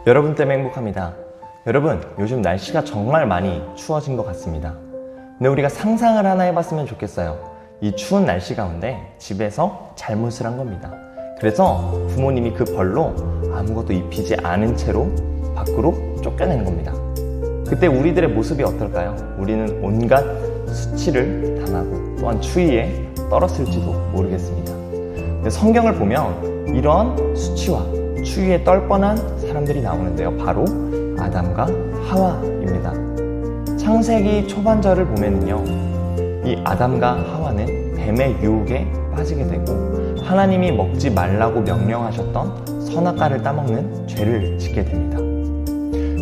여러분 때문에 행복합니다. 여러분, 요즘 날씨가 정말 많이 추워진 것 같습니다. 근데 우리가 상상을 하나 해봤으면 좋겠어요. 이 추운 날씨 가운데 집에서 잘못을 한 겁니다. 그래서 부모님이 그 벌로 아무것도 입히지 않은 채로 밖으로 쫓겨낸 겁니다. 그때 우리들의 모습이 어떨까요? 우리는 온갖 수치를 당하고 또한 추위에 떨었을지도 모르겠습니다. 근데 성경을 보면 이런 수치와 추위에 떨 뻔한 사람들이 나오는데요. 바로 아담과 하와입니다. 창세기 초반절을 보면요, 이 아담과 하와는 뱀의 유혹에 빠지게 되고 하나님이 먹지 말라고 명령하셨던 선악과를 따먹는 죄를 짓게 됩니다.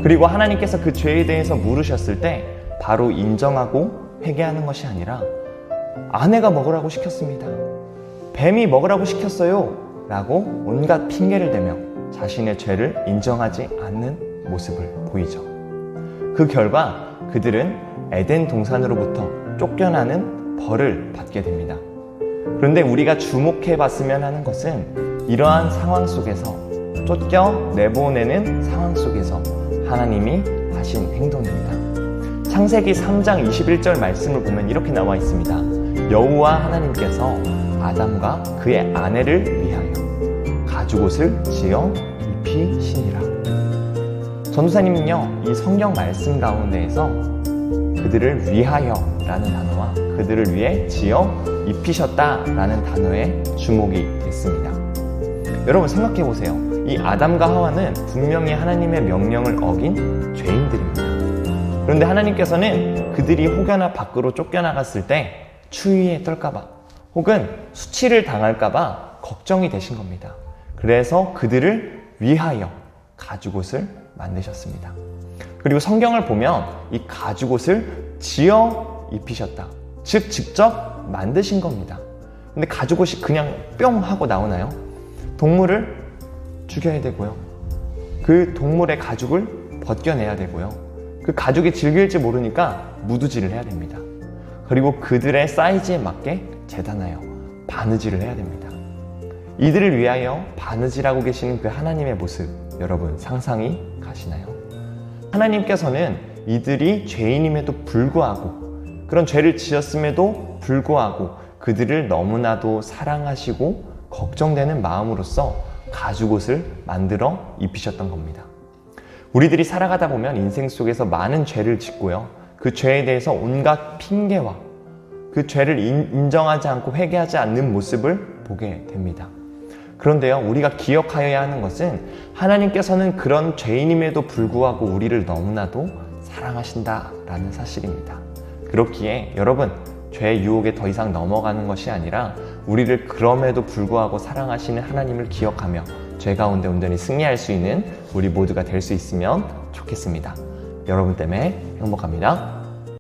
그리고 하나님께서 그 죄에 대해서 물으셨을 때 바로 인정하고 회개하는 것이 아니라 아내가 먹으라고 시켰습니다. 뱀이 먹으라고 시켰어요 라고 온갖 핑계를 대며 자신의 죄를 인정하지 않는 모습을 보이죠. 그 결과 그들은 에덴 동산으로부터 쫓겨나는 벌을 받게 됩니다. 그런데 우리가 주목해 봤으면 하는 것은 이러한 상황 속에서 쫓겨내보내는 상황 속에서 하나님이 하신 행동입니다. 창세기 3장 21절 말씀을 보면 이렇게 나와 있습니다. 여호와 하나님께서 아담과 그의 아내를 위하여 가죽옷을 지어 입히시니라. 전도사님은요, 이 성경 말씀 가운데에서 그들을 위하여 라는 단어와 그들을 위해 지어 입히셨다 라는 단어에 주목이 됐습니다. 여러분 생각해 보세요. 이 아담과 하와는 분명히 하나님의 명령을 어긴 죄인들입니다. 그런데 하나님께서는 그들이 혹여나 밖으로 쫓겨나갔을 때 추위에 떨까봐 혹은 수치를 당할까봐 걱정이 되신 겁니다. 그래서 그들을 위하여 가죽옷을 만드셨습니다. 그리고 성경을 보면 이 가죽옷을 지어 입히셨다. 즉 직접 만드신 겁니다. 근데 가죽옷이 그냥 뿅 하고 나오나요? 동물을 죽여야 되고요. 그 동물의 가죽을 벗겨내야 되고요. 그 가죽이 질길지 모르니까 무두질을 해야 됩니다. 그리고 그들의 사이즈에 맞게 재단하여 바느질을 해야 됩니다. 이들을 위하여 바느질하고 계시는 그 하나님의 모습, 여러분 상상이 가시나요? 하나님께서는 이들이 죄인임에도 불구하고 그런 죄를 지었음에도 불구하고 그들을 너무나도 사랑하시고 걱정되는 마음으로써 가죽옷을 만들어 입히셨던 겁니다. 우리들이 살아가다 보면 인생 속에서 많은 죄를 짓고요. 그 죄에 대해서 온갖 핑계와 그 죄를 인정하지 않고 회개하지 않는 모습을 보게 됩니다. 그런데요, 우리가 기억하여야 하는 것은 하나님께서는 그런 죄인임에도 불구하고 우리를 너무나도 사랑하신다라는 사실입니다. 그렇기에 여러분, 죄의 유혹에 더 이상 넘어가는 것이 아니라 우리를 그럼에도 불구하고 사랑하시는 하나님을 기억하며 죄 가운데 온전히 승리할 수 있는 우리 모두가 될 수 있으면 좋겠습니다. 여러분 때문에 행복합니다.